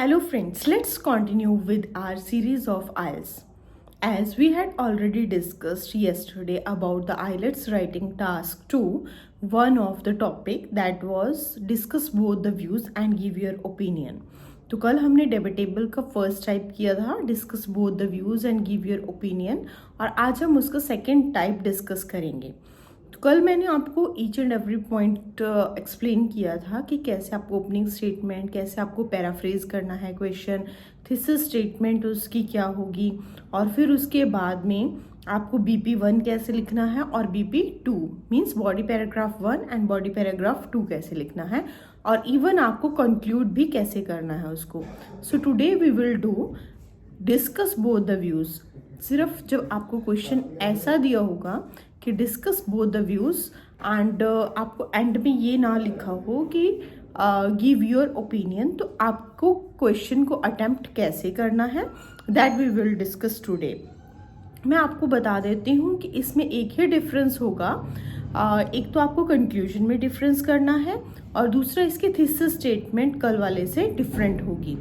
Hello friends, let's continue with our series of IELTS. As we had already discussed yesterday about the IELTS writing task 2, one of the topic that was discuss both the views and give your opinion. तो कल हमने डेबेटेबल का first type किया था, discuss both the views and give your opinion, और आज हम उसका सेकेंड टाइप डिस्कस करेंगे। तो कल मैंने आपको each and every point explain किया था कि कैसे आपको ओपनिंग स्टेटमेंट, कैसे आपको पैराफ्रेज करना है क्वेश्चन, थीसिस स्टेटमेंट उसकी क्या होगी, और फिर उसके बाद में आपको BP1 कैसे लिखना है और BP2 means body paragraph 1 and body paragraph 2 कैसे लिखना है, और इवन आपको कंक्लूड भी कैसे करना है उसको। So today we will do discuss both the views. सिर्फ जब आपको क्वेश्चन ऐसा दिया होगा कि discuss both the views and आपको एंड में ये ना लिखा हो कि गिव योर ओपिनियन, तो आपको क्वेश्चन को अटेम्प्ट कैसे करना है that we will discuss today. मैं आपको बता देती हूँ कि इसमें एक ही डिफरेंस होगा, एक तो आपको कंक्लूजन में डिफरेंस करना है और दूसरा इसकी थीसिस स्टेटमेंट कल वाले से डिफरेंट होगी।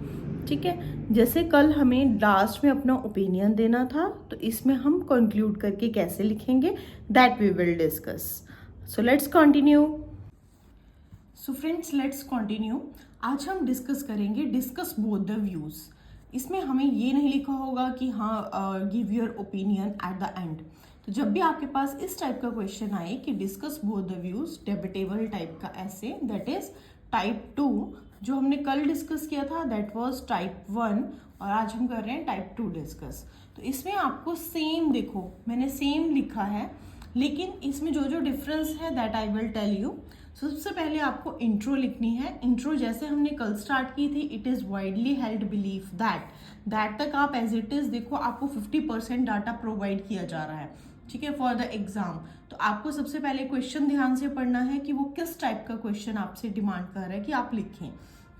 ठीक है, जैसे कल हमें लास्ट में अपना ओपिनियन देना था, तो इसमें हम कंक्लूड करके कैसे लिखेंगे that we will discuss. So let's continue. So friends, let's continue. आज हम डिस्कस करेंगे डिस्कस बोथ द व्यूज़। इसमें हमें ये नहीं लिखा होगा कि हाँ give your opinion eight the end. तो जब भी आपके पास इस टाइप का क्वेश्चन आए कि discuss both the views, debatable type का ऐसे, दैट इज टाइप 2। जो हमने कल डिस्कस किया था दैट वाज टाइप 1 और आज हम कर रहे हैं टाइप 2 डिस्कस। तो इसमें आपको सेम, देखो मैंने सेम लिखा है, लेकिन इसमें जो जो डिफरेंस है that I will tell you. सबसे पहले आपको इंट्रो लिखनी है। इंट्रो जैसे हमने कल स्टार्ट की थी, it is widely held belief that तक आप एज इट इज़ देखो, आपको 50% डाटा प्रोवाइड किया जा रहा है, ठीक है, फॉर द एग्जाम। तो आपको सबसे पहले क्वेश्चन ध्यान से पढ़ना है कि वो किस टाइप का क्वेश्चन आपसे डिमांड कर रहा है कि आप लिखें।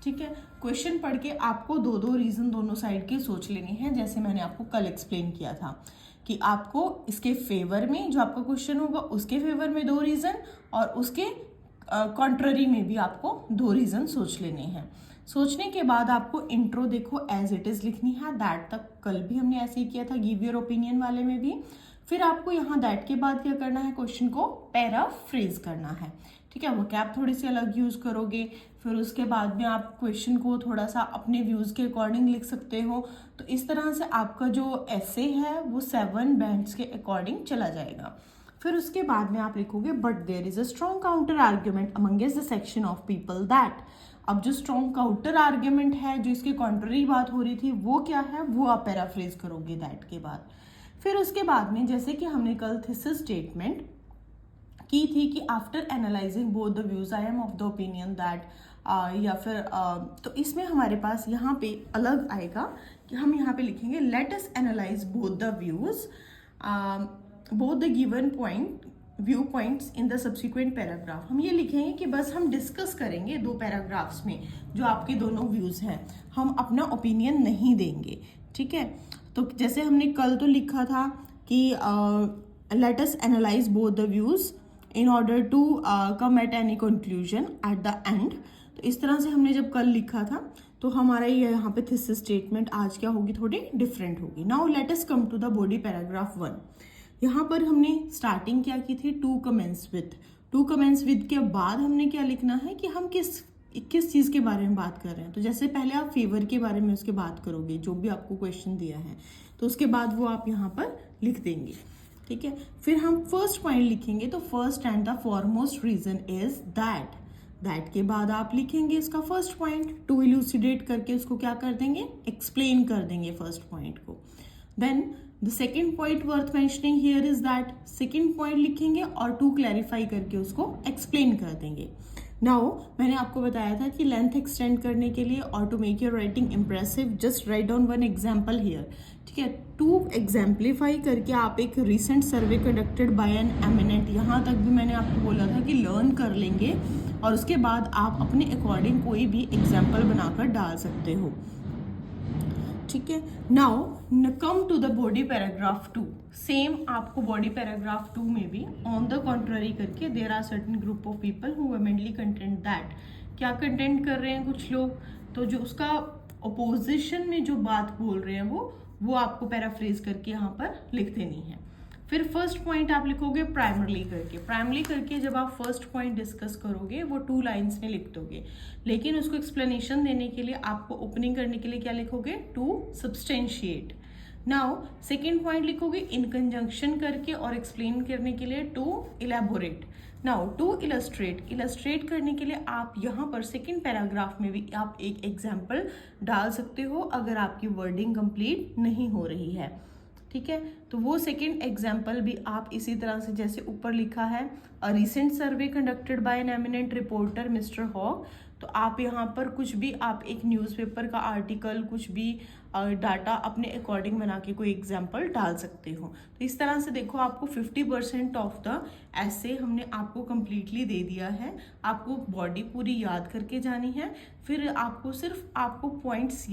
ठीक है, क्वेश्चन पढ़ के आपको दो रीज़न दोनों साइड के सोच लेने हैं, जैसे मैंने आपको कल एक्सप्लेन किया था कि आपको इसके फेवर में जो आपका क्वेश्चन होगा उसके फेवर में 2 रीज़न और उसके कॉन्ट्ररी में भी आपको 2 रीज़न सोच लेने हैं। सोचने के बाद आपको इंट्रो देखो एज इट इज़ लिखनी है, दैट तक कल भी हमने ऐसे ही किया था गिव योर ओपिनियन वाले में भी। फिर आपको यहाँ दैट के बाद क्या करना है, क्वेश्चन को पैराफ्रेज करना है। ठीक है, वो कैप थोड़ी सी अलग यूज़ करोगे। फिर उसके बाद में आप क्वेश्चन को थोड़ा सा अपने व्यूज़ के अकॉर्डिंग लिख सकते हो। तो इस तरह से आपका जो ऐसे है वो 7 बैंड्स के अकॉर्डिंग चला जाएगा। फिर उसके बाद में आप लिखोगे but there is a strong counter argument amongst the section of people that. अब जो स्ट्रॉन्ग काउंटर आर्ग्यूमेंट है, जो इसके कॉन्ट्ररी बात हो रही थी, वो क्या है, वो आप पैराफ्रेज करोगे दैट के बाद। फिर उसके बाद में जैसे कि हमने कल थीसिस स्टेटमेंट की थी कि after analysing both the views I am of the opinion that, या फिर तो इसमें हमारे पास यहाँ पे अलग आएगा कि हम यहाँ पे लिखेंगे late us analyse both the views, both the given point view points in the subsequent paragraph. हम ये लिखेंगे कि बस हम डिस्कस करेंगे 2 पैराग्राफ्स में जो आपके दोनों व्यूज हैं, हम अपना ओपिनियन नहीं देंगे। ठीक है, तो जैसे हमने कल तो लिखा था कि let us analyse both the views in order to come at any conclusion at the end. तो इस तरह से हमने जब कल लिखा था, तो हमारा ये यहाँ पे थीसिस स्टेटमेंट आज क्या होगी, थोड़ी डिफरेंट होगी। Now let us come to the body paragraph 1। यहाँ पर हमने स्टार्टिंग क्या की थी, टू कमेंस विद के बाद हमने क्या लिखना है कि हम किस चीज़ के बारे में बात कर रहे हैं। तो जैसे पहले आप फेवर के बारे में उसके बात करोगे, जो भी आपको क्वेश्चन दिया है, तो उसके बाद वो आप यहाँ पर लिख देंगे। ठीक है, फिर हम फर्स्ट पॉइंट लिखेंगे, तो first and the foremost reason is that के बाद आप लिखेंगे इसका फर्स्ट पॉइंट, टू इल्यूसिडेट करके उसको क्या कर देंगे, एक्सप्लेन कर देंगे फर्स्ट पॉइंट को। Then the second point worth mentioning here is that, second point लिखेंगे और टू क्लैरिफाई करके उसको एक्सप्लेन कर देंगे। नाउ मैंने आपको बताया था कि लेंथ एक्सटेंड करने के लिए और to make your writing impressive just write down 1 example here. ठीक है, टू एग्जाम्पलीफाई करके आप एक recent survey conducted by an eminent, यहाँ तक भी मैंने आपको बोला था कि लर्न कर लेंगे और उसके बाद आप अपने अकॉर्डिंग कोई भी एग्जाम्पल बनाकर डाल सकते हो। ठीक है, now come to the body paragraph 2। Same आपको बॉडी पैराग्राफ 2 में भी ऑन द कॉन्ट्ररी करके there are certain group of people who mainly content that, क्या कंटेंट कर रहे हैं कुछ लोग, तो जो उसका अपोजिशन में जो बात बोल रहे हैं वो आपको पैराफ्रेज करके यहाँ पर लिख देनी है। फिर फर्स्ट पॉइंट आप लिखोगे प्राइमरली करके। प्राइमरली करके जब आप फर्स्ट पॉइंट डिस्कस करोगे वो 2 लाइन्स में लिख दोगे, लेकिन उसको एक्सप्लेनेशन देने के लिए आपको ओपनिंग करने के लिए क्या लिखोगे, to substantiate. Now second point लिखोगे इन कंजंक्शन करके और एक्सप्लेन करने के लिए to elaborate. Now to illustrate, illustrate करने के लिए आप यहाँ पर सेकेंड पैराग्राफ में भी आप एक एग्जाम्पल डाल सकते हो अगर आपकी वर्डिंग कंप्लीट नहीं हो रही है। ठीक है, तो वो सेकेंड एग्जाम्पल भी आप इसी तरह से जैसे ऊपर लिखा है a recent survey conducted by an eminent reporter mister Hogg, तो आप यहाँ पर कुछ भी आप एक न्यूज़पेपर का आर्टिकल कुछ भी डाटा अपने अकॉर्डिंग बना के कोई एग्जाम्पल डाल सकते हो। तो इस तरह से देखो आपको 50% ऑफ द ऐसे हमने आपको कंप्लीटली दे दिया है। आपको बॉडी पूरी याद करके जानी है, फिर आपको सिर्फ आपको पॉइंट्स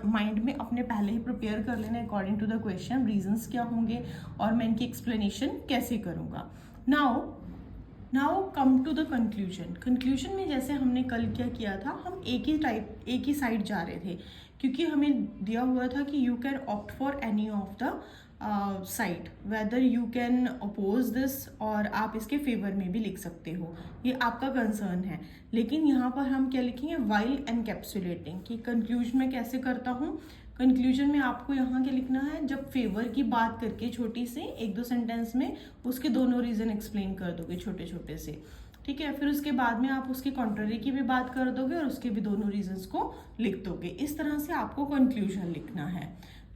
माइंड में अपने पहले ही प्रिपेयर कर लेना according to the question, reasons क्या होंगे और मैं इनकी एक्सप्लेनेशन कैसे करूँगा। Now come to the conclusion. Conclusion में जैसे हमने कल क्या किया था, हम एक ही साइड जा रहे थे क्योंकि हमें दिया हुआ था कि you can opt for any of the side, whether you can oppose this, और आप इसके फेवर में भी लिख सकते हो, ये आपका कंसर्न है। लेकिन यहाँ पर हम क्या लिखेंगे, वाइल एनकैप्सुलेटिंग, कि कंक्लूजन में कैसे करता हूँ। कंक्लूजन में आपको यहाँ क्या लिखना है, जब फेवर की बात करके छोटी सी 1-2 सेंटेंस में उसके दोनों रीजन एक्सप्लेन कर दोगे छोटे छोटे से। ठीक है, फिर उसके बाद में आप उसके कॉन्ट्ररी की भी बात कर दोगे और उसके भी दोनों रीजंस को लिख दोगे। इस तरह से आपको कंक्लूजन लिखना है।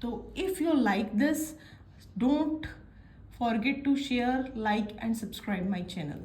तो if you like this, don't forget to share, like and subscribe my channel.